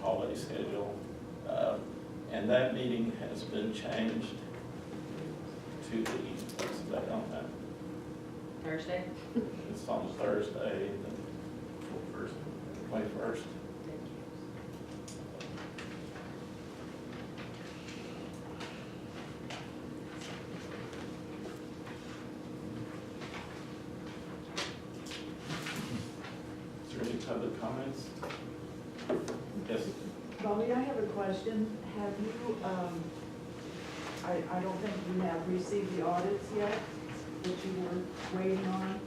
holiday schedule. And that meeting has been changed to the, what's the date on that? Thursday? It's on Thursday, the 21st. Is there any public comments? Yes. Bobby, I have a question. Have you, I don't think you have received the audits yet that you were waiting on,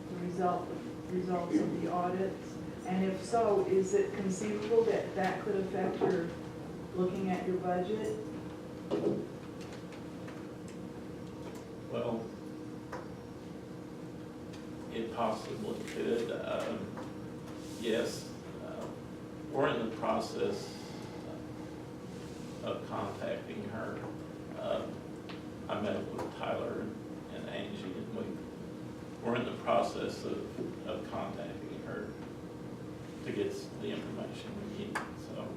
the results of the audits? And if so, is it conceivable that that could affect your, looking at your budget? Well, it possibly could. Yes, we're in the process of contacting her. I met with Tyler and Angie, and we're in the process of contacting her to get the information we need, so.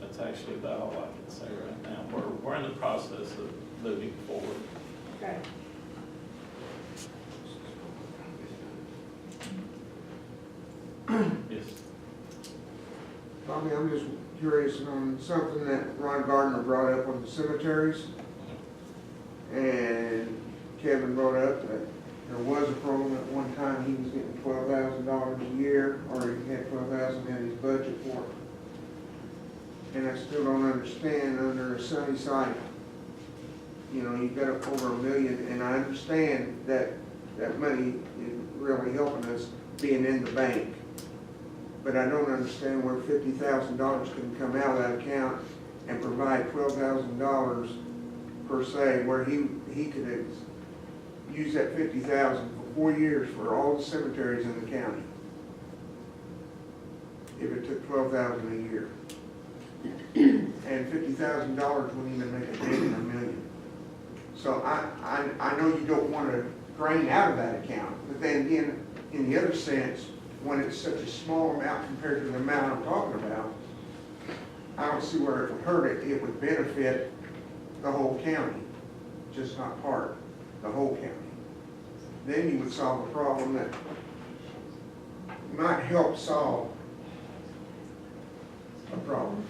That's actually about all I can say right now. We're in the process of moving forward. Okay. Yes. Bobby, I'm just curious on something that Ron Gardner brought up on the cemeteries. And Kevin brought up that there was a problem at one time, he was getting $12,000 a year, or he had $12,000 in his budget for it. And I still don't understand under a sunny side, you know, you've got over $1 million, and I understand that that money is really helping us being in the bank. But I don't understand where $50,000 can come out of that account and provide $12,000 per se, where he could have used that $50,000 for 4 years for all the cemeteries in the county. If it took $12,000 a year. And $50,000 wouldn't even make a dent in $1 million. So I know you don't want to drain out of that account, but then again, in the other sense, when it's such a small amount compared to the amount I'm talking about, I don't see where it would hurt it. It would benefit the whole county, just not part, the whole county. Then you would solve a problem that might help solve a problem.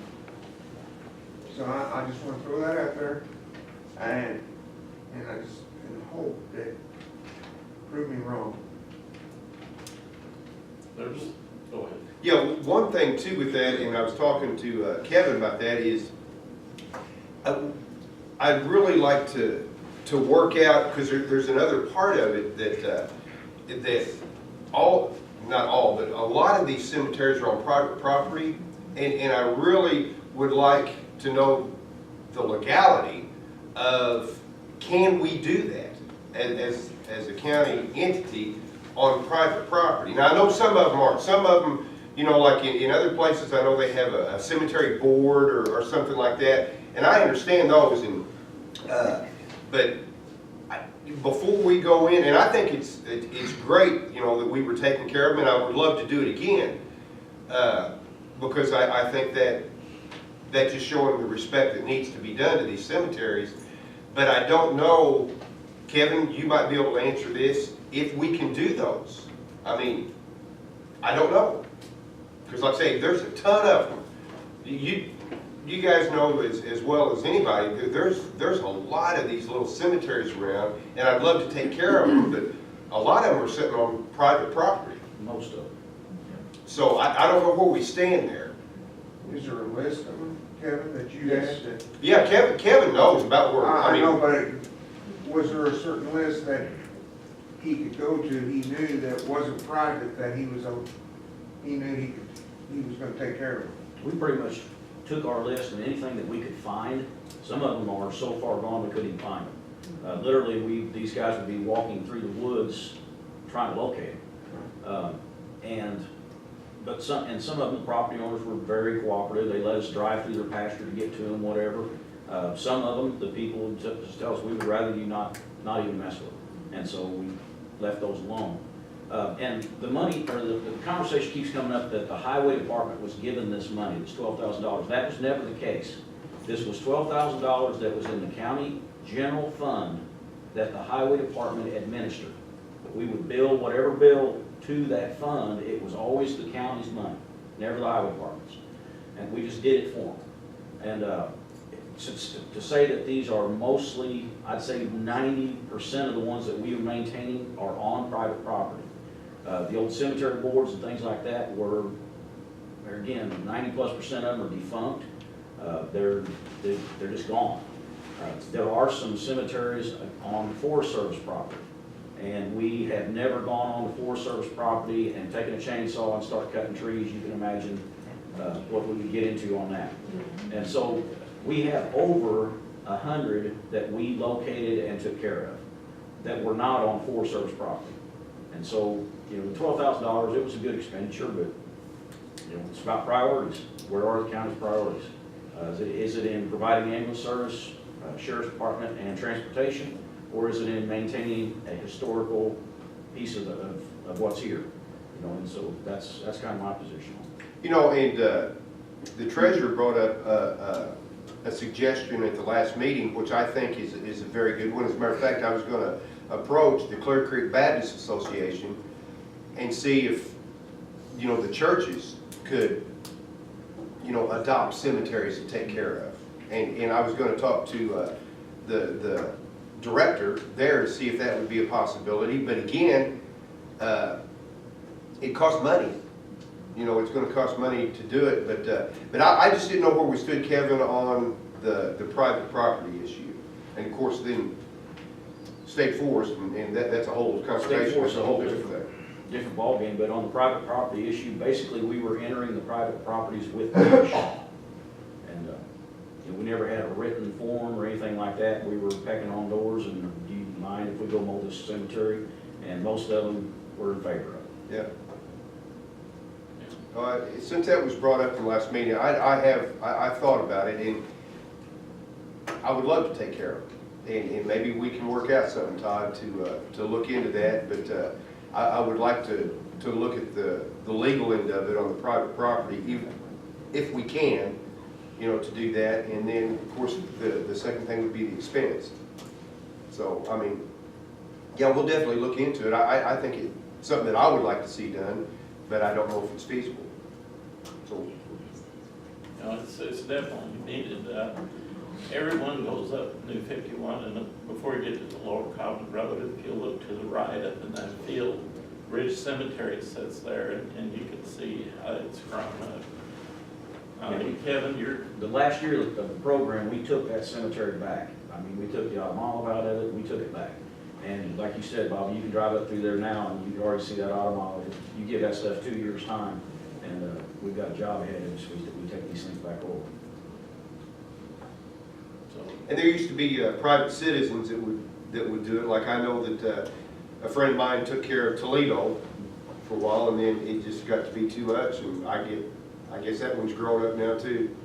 So I just want to throw that out there, and I just hope that prove me wrong. There's, go ahead. Yeah, one thing too with that, and I was talking to Kevin about that, is I'd really like to work out, because there's another part of it that all, not all, but a lot of these cemeteries are on private property, and I really would like to know the legality of, can we do that as a county entity on private property? Now, I know some of them aren't. Some of them, you know, like in other places, I know they have a cemetery board or something like that, and I understand those. And but before we go in, and I think it's great, you know, that we were taking care of them, and I would love to do it again, because I think that just showing the respect that needs to be done to these cemeteries. But I don't know, Kevin, you might be able to answer this, if we can do those. I mean, I don't know. Because like I say, there's a ton of them. You guys know as well as anybody, there's a lot of these little cemeteries around, and I'd love to take care of them, but a lot of them are sitting on private property. Most of them. So I don't know where we stand there. Is there a list of them, Kevin, that you had? That Yeah, Kevin knows about where, I I mean. know, but was there a certain list that he could go to, he knew that wasn't private, that he knew he was gonna take care of it? We pretty much took our list and anything that we could find. Some of them are so far gone we couldn't even find them. Literally, these guys would be walking through the woods trying to locate them. But some of them, the property owners were very cooperative. They let us drive through their pasture to get to them, whatever. Some of them, the people would just tell us, we would rather you not even mess with them. And so we left those alone. And the money, or the conversation keeps coming up that the highway department was given this money, this $12,000. That was never the case. This was $12,000 that was in the county general fund that the highway department administered. We would bill whatever bill to that fund, it was always the county's money, never the highway department's. And we just did it for them. And to say that these are mostly, I'd say 90% of the ones that we are maintaining are on private property. The old cemetery boards and things like that were, again, 90+% of them are defunct. They're just gone. There are some cemeteries on Forest Service property, and we have never gone on the Forest Service property and taken a chainsaw and start cutting trees. You can imagine what we would get into on that. And so we have over 100 that we located and took care of that were not on Forest Service property. And so, the $12,000, it was a good expenditure, but, it's about priorities. Where are the county's priorities? Is it in providing ambulance service, sheriff's department, and transportation, or is it in maintaining a historical piece of what's here? And so that's kind of my position. And the treasurer brought up a suggestion at the last meeting, which I think is a very good one. As a matter of fact, I was going to approach the Clear Creek Baptist Association and see if, the churches could, adopt cemeteries to take care of. And I was going to talk to the director there to see if that would be a possibility. But again, it costs money. It's going to cost money to do it. But I just didn't know where we stood, Kevin, on the private property issue. And of course, then state forest, and that's a whole conversation. State forest is a whole different thing. Different ballgame, but on the private property issue, basically we were entering the private properties with permission. And we never had a written form or anything like that. We were pecking on doors and, do you mind if we go mow this cemetery? And most of them were in favor of it. Yeah. Since that was brought up in the last meeting, I thought about it, and I would love to take care of it. And maybe we can work out something, Todd, to look into that. But I would like to look at the legal end of it on the private property, if we can, to do that. And then, of course, the second thing would be the expense. So, yeah, we'll definitely look into it. I think it's something that I would like to see done, but I don't know if it's feasible. So, It's definitely needed. Everyone goes up New 51, and before you get to the Lower Cobbin Road, if you look to the right up in that field, Ridge Cemetery sits there, and you can see how it's grown up. Kevin, The last year of the program, we took that cemetery back. We took the automolive out of it, we took it back. And like you said, Bob, you can drive up through there now and you can already see that automolive. You give that stuff 2 years' time, and we've got a job ahead of us. We take these things back over. and there used to be private citizens that would do it. Like I know that a friend of mine took care of Toledo for a while, and then it just got to be too much. And I guess that one's growing up now too.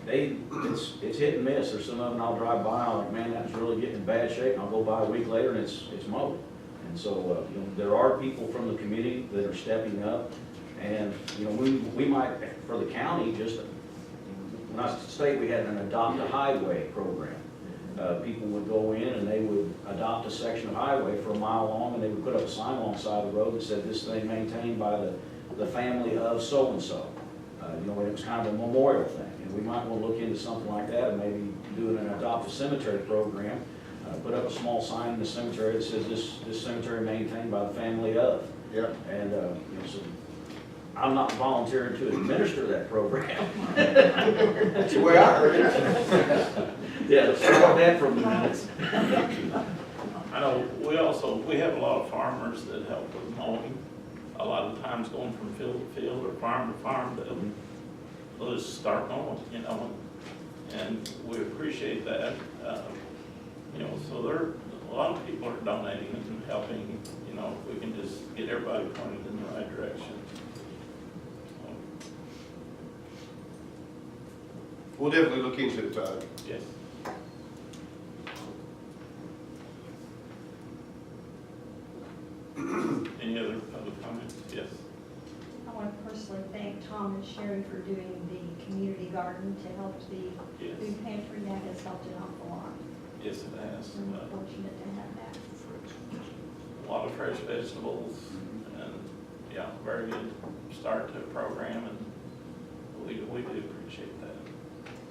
It's hit and miss. There's some of them I'll drive by, I'm like, man, that's really getting in bad shape, and I'll go by a week later and it's mowed. And so, there are people from the community that are stepping up, and, we might, for the county, when I was at the state, we had an adopt a highway program. People would go in and they would adopt a section of highway for a mile long, and they would put up a sign alongside the road that said, this thing maintained by the family of so-and-so. And it was kind of a memorial thing. And we might want to look into something like that, and maybe doing an adopt a cemetery program. Put up a small sign in the cemetery that says this cemetery maintained by the family of. Yeah. And, so I'm not volunteering to administer that program. That's the way I heard it. Yeah, let's start that for a minute. I know we have a lot of farmers that help with mowing. A lot of times going from field to field or farm to farm, they'll just start mowing, and we appreciate that. So a lot of people are donating and helping, if we can just get everybody pointed in the right direction. We'll definitely look into it, Todd. Yes. personally thank Tom and Sherry for doing the community garden to help the Yes, food pantry. That has helped an awful lot. yes, it has. We're fortunate to have that. A lot of fresh vegetables and, yeah, very good start to a program and we do appreciate that.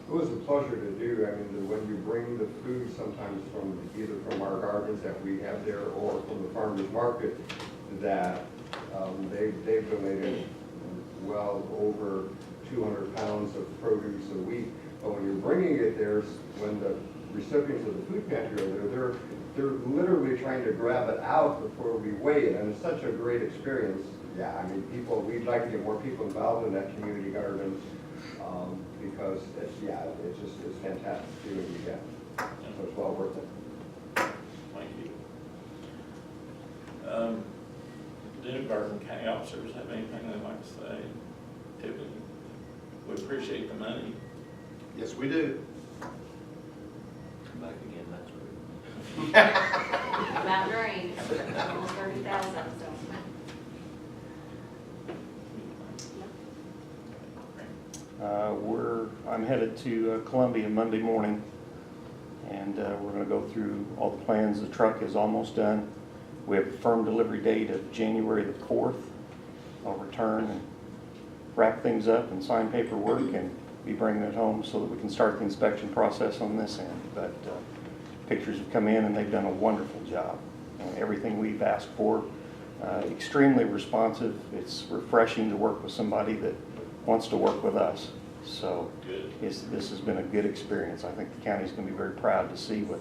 It was a pleasure to do. I mean, when you bring the food sometimes from, either from our gardens that we have there or from the farmer's market, that they've donated well over 200 pounds of produce a week. But when you're bringing it there, when the recipients of the food pantry are there, they're literally trying to grab it out before we weigh it, and it's such a great experience. Yeah, I mean, we'd like to get more people involved in that community garden, because it's fantastic doing it again. So it's well worth it. Thank you. Do Garden County officers have anything they'd like to say? Typically, we appreciate the money. Yes, we do. Come back again next week. About drain, almost 30,000, so. I'm headed to Columbia Monday morning, and we're gonna go through all the plans. The truck is almost done. We have a firm delivery date of January the 4th. I'll return and wrap things up and sign paperwork and be bringing it home so that we can start the inspection process on this end. But pictures have come in and they've done a wonderful job. Everything we've asked for, extremely responsive. It's refreshing to work with somebody that wants to work with us. So Good. this has been a good experience. I think the county's going to be very proud to see what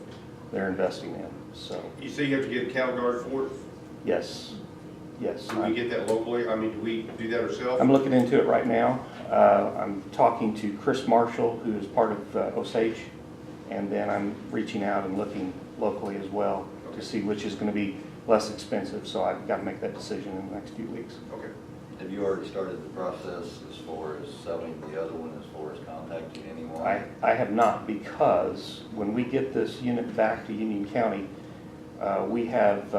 they're investing in. So, You say you have to get a cattle guard for it? yes, yes. Do we get that locally? I mean, do we do that ourselves? I'm looking into it right now. I'm talking to Chris Marshall, who is part of Osage, and then I'm reaching out and looking locally as well to see which is going to be less expensive. So I've got to make that decision in the next few weeks. Okay. Have you already started the process as far as selling the other one, as far as contacting anyone? I have not, because when we get this unit back to Union County, we have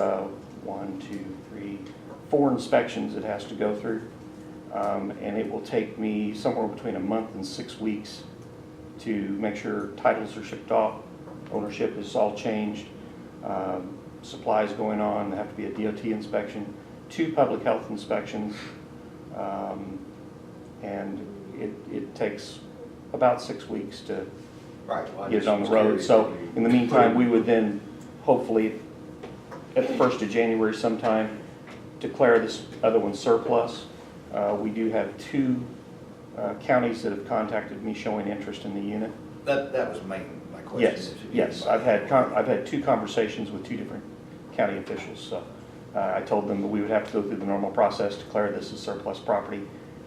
4 inspections it has to go through. And it will take me somewhere between a month and 6 weeks to make sure titles are shipped off, ownership is all changed, supplies going on, there have to be a DOT inspection, 2 public health inspections, and it takes about 6 weeks to Right. Well, I get it just on the was road. curious So if you- in the meantime, we would then hopefully at the 1st of January sometime declare this other one surplus. We do have 2 counties that have contacted me showing interest in the unit. That was my question. Yes, yes, I've had 2 conversations with 2 different county officials, so I told them that we would have to go through the normal process, declare this as surplus property,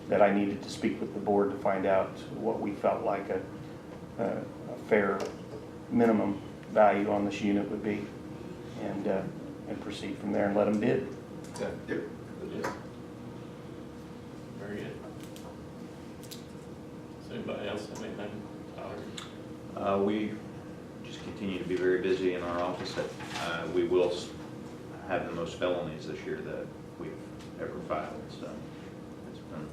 that I needed to speak with the board to find out what we felt like a fair minimum value on this unit would be, and proceed from there and let them bid. Yeah, yep. Yes. Very good. Does anybody else have anything? Tyler? We just continue to be very busy in our office. We will have the most felonies this year that we've ever filed, so it's been,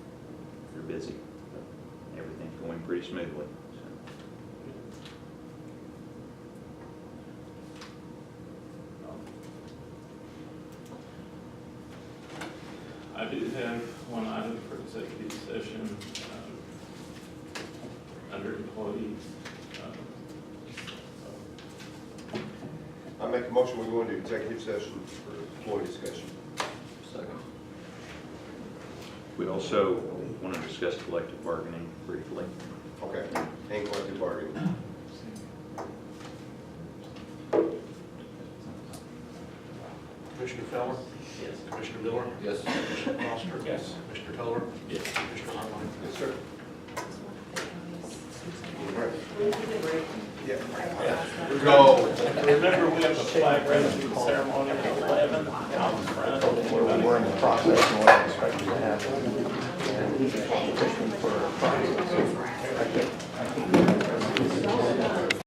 we're busy. But everything's going pretty smoothly. I do have one item for executive session, under employees. I make a motion, we go into executive session for employee discussion. Second. We also want to discuss collective bargaining briefly. Okay, and collective bargaining. Commissioner Feller? Yes. Commissioner Miller? Yes. Commissioner Foster? Yes. Commissioner Toller? Yes. Commissioner Hartline? Yes, sir. Yeah. Go. Remember, we have a flag raising ceremony at 11 out in front. We're in the process and what I expect to happen. And he's pushing for a process. I think